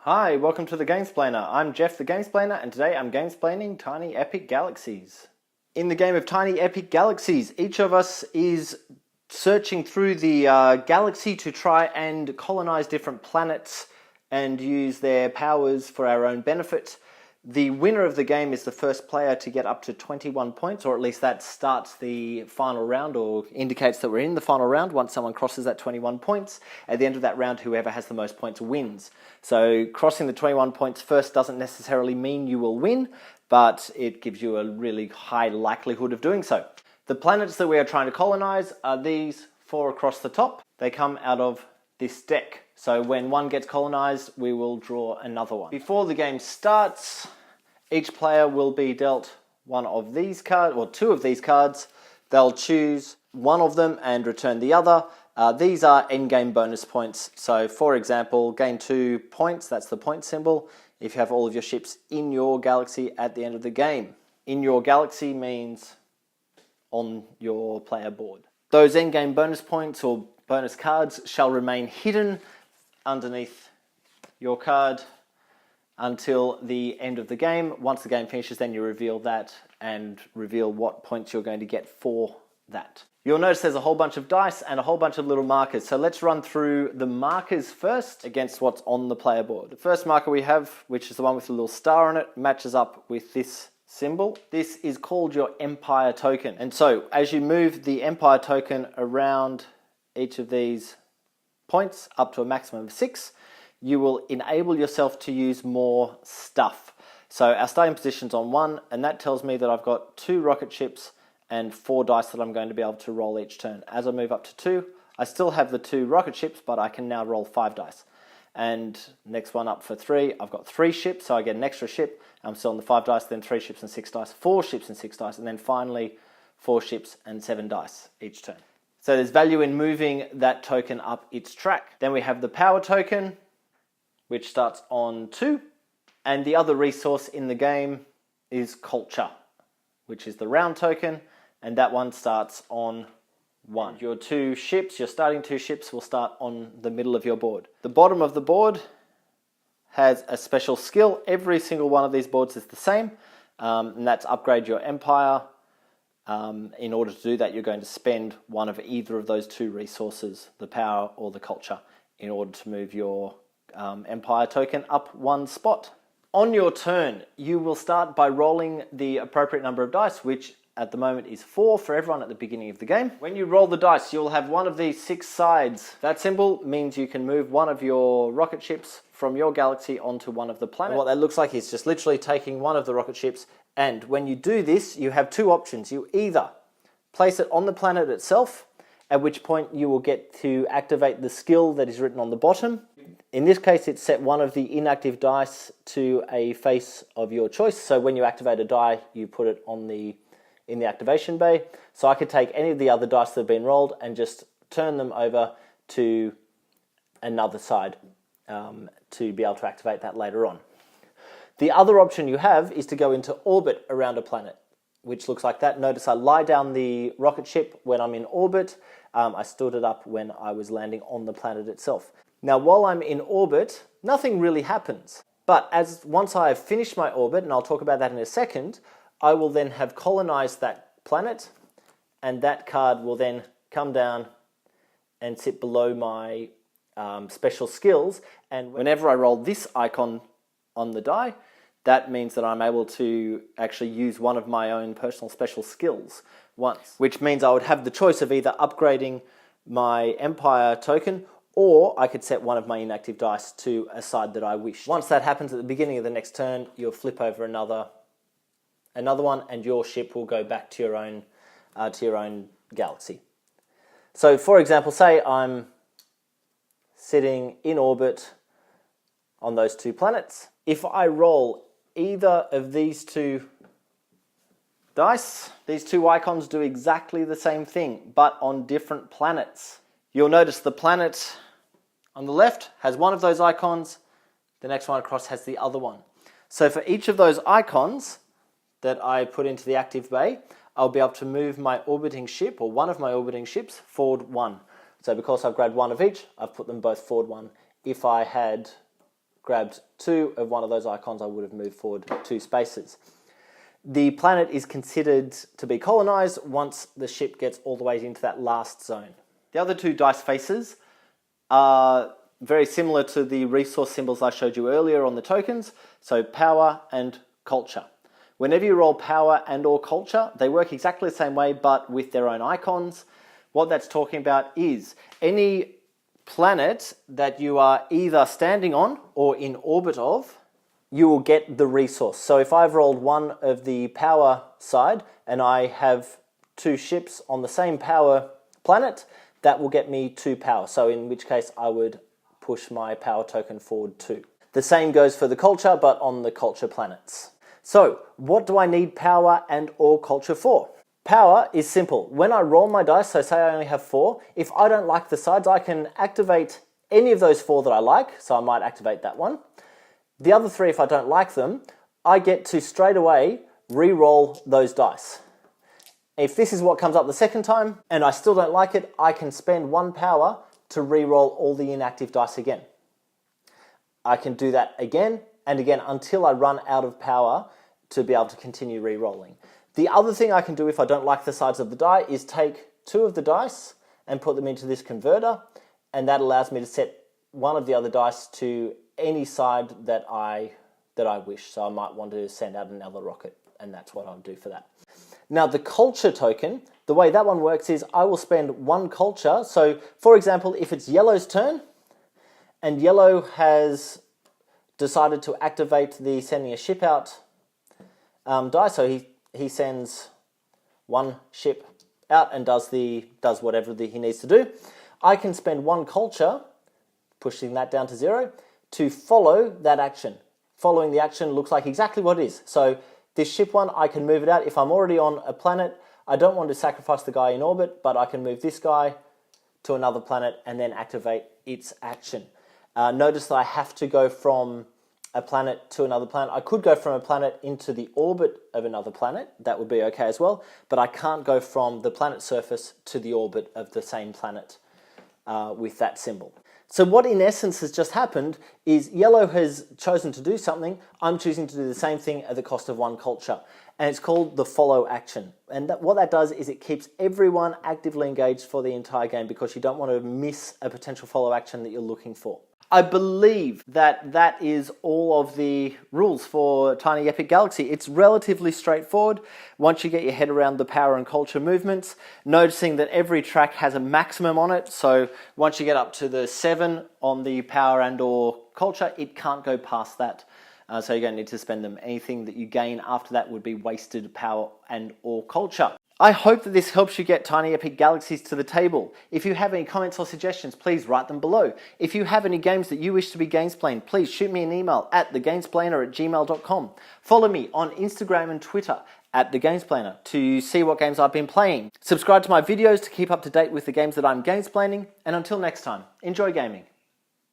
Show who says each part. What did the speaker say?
Speaker 1: Hi, welcome to the Gamesplainer. I'm Jeff the Gamesplainer, and today I'm gamesplaining Tiny Epic Galaxies. In the game of Tiny Epic Galaxies, each of us is searching through the galaxy to try and colonize different planets and use their powers for our own benefit. The winner of the game is the first player to get up to 21 points, or at least that starts the final round or indicates that we're in the final round once someone crosses that 21 points. At the end of that round, whoever has the most points wins. So crossing the 21 points first doesn't necessarily mean you will win, but it gives you a really high likelihood of doing so. The planets that we are trying to colonize are these four across the top. They come out of this deck. So when one gets colonized, we will draw another one. Before the game starts, each player will be dealt one of these cards, or two of these cards. They'll choose one of them and return the other. These are endgame bonus points. So for example, gain 2 points, that's the point symbol, if you have all of your ships in your galaxy at the end of the game. In your galaxy means on your player board. Those endgame bonus points or bonus cards shall remain hidden underneath your card until the end of the game. Once the game finishes, then you reveal that and reveal what points you're going to get for that. You'll notice there's a whole bunch of dice and a whole bunch of little markers. So let's run through the markers first against what's on the player board. The first marker we have, which is the one with the little star on it, matches up with this symbol. This is called your Empire token. And so as you move the Empire token around each of these points up to a maximum of 6, you will enable yourself to use more stuff. So our starting position's on 1, and that tells me that I've got 2 rocket ships and 4 dice that I'm going to be able to roll each turn. As I move up to 2, I still have the 2 rocket ships, but I can now roll 5 dice. And next one up for 3, I've got 3 ships, so I get an extra ship. I'm still on the 5 dice, then 3 ships and 6 dice, 4 ships and 6 dice, and then finally 4 ships and 7 dice each turn. So there's value in moving that token up its track. Then we have the power token, which starts on 2. And the other resource in the game is culture, which is the round token, and that one starts on 1. Your 2 ships, your starting 2 ships will start on the middle of your board. The bottom of the board has a special skill. Every single one of these boards is the same, and that's upgrade your empire. In order to do that, you're going to spend one of either of those 2 resources, the power or the culture, in order to move your empire token up 1 spot. On your turn, you will start by rolling the appropriate number of dice, which at the moment is 4 for everyone at the beginning of the game. When you roll the dice, you'll have one of these 6 sides. That symbol means you can move one of your rocket ships from your galaxy onto one of the planets. And what that looks like is just literally taking one of the rocket ships, and when you do this, you have 2 options. You either place it on the planet itself, at which point you will get to activate the skill that is written on the bottom. In this case, it's set one of the inactive dice to a face of your choice. So when you activate a die, you put it on in the activation bay. So I could take any of the other dice that have been rolled and just turn them over to another side to be able to activate that later on. The other option you have is to go into orbit around a planet, which looks like that. Notice I lie down the rocket ship when I'm in orbit. I stood it up when I was landing on the planet itself. Now, while I'm in orbit, nothing really happens. But once I have finished my orbit, and I'll talk about that in a second, I will then have colonized that planet, and that card will then come down and sit below my special skills. And whenever I roll this icon on the die, that means that I'm able to actually use one of my own personal special skills once, which means I would have the choice of either upgrading my Empire token, or I could set one of my inactive dice to a side that I wish. Once that happens at the beginning of the next turn, you'll flip over another one, and your ship will go back to your own galaxy. So, for example, say I'm sitting in orbit on those 2 planets. If I roll either of these 2 dice, these 2 icons do exactly the same thing, but on different planets. You'll notice the planet on the left has one of those icons, the next one across has the other one. So for each of those icons that I put into the active bay, I'll be able to move my orbiting ship, or one of my orbiting ships, forward 1. So because I've grabbed one of each, I've put them both forward 1. If I had grabbed 2 of one of those icons, I would have moved forward 2 spaces. The planet is considered to be colonized once the ship gets all the way into that last zone. The other 2 dice faces are very similar to the resource symbols I showed you earlier on the tokens, so power and culture. Whenever you roll power and or culture, they work exactly the same way but with their own icons. What that's talking about is any planet that you are either standing on or in orbit of, you will get the resource. So if I've rolled 1 of the power side and I have 2 ships on the same power planet, that will get me 2 power. So in which case I would push my power token forward 2. The same goes for the culture, but on the culture planets. So what do I need power and or culture for? Power is simple. When I roll my dice, so say I only have 4, if I don't like the sides, I can activate any of those 4 that I like. So I might activate that one. The other 3, if I don't like them, I get to straight away re-roll those dice. If this is what comes up the second time and I still don't like it, I can spend 1 power to re-roll all the inactive dice again. I can do that again and again until I run out of power to be able to continue re-rolling. The other thing I can do if I don't like the sides of the die is take 2 of the dice and put them into this converter, and that allows me to set 1 of the other dice to any side that I wish. So I might want to send out another rocket, and that's what I'll do for that. Now the culture token, the way that one works is I will spend 1 culture. So for example, if it's yellow's turn and yellow has decided to activate the sending a ship out die, so he sends 1 ship out and does whatever he needs to do, I can spend 1 culture, pushing that down to 0, to follow that action. Following the action looks like exactly what it is. So this ship one, I can move it out. If I'm already on a planet, I don't want to sacrifice the guy in orbit, but I can move this guy to another planet and then activate its action. Notice that I have to go from a planet to another planet. I could go from a planet into the orbit of another planet. That would be okay as well. But I can't go from the planet surface to the orbit of the same planet with that symbol. So what in essence has just happened is yellow has chosen to do something. I'm choosing to do the same thing at the cost of 1 culture. And it's called the follow action. And what that does is it keeps everyone actively engaged for the entire game because you don't want to miss a potential follow action that you're looking for. I believe that is all of the rules for Tiny Epic Galaxy. It's relatively straightforward once you get your head around the power and culture movements, noticing that every track has a maximum on it. So once you get up to the 7 on the power and or culture, it can't go past that. So you don't need to spend them. Anything that you gain after that would be wasted power and or culture. I hope that this helps you get Tiny Epic Galaxies to the table. If you have any comments or suggestions, please write them below. If you have any games that you wish to be Gamesplaned, please shoot me an email at thegamesplainer@gmail.com. Follow me on Instagram and Twitter at thegamesplainer to see what games I've been playing. Subscribe to my videos to keep up to date with the games that I'm gamesplaining. And until next time, enjoy gaming.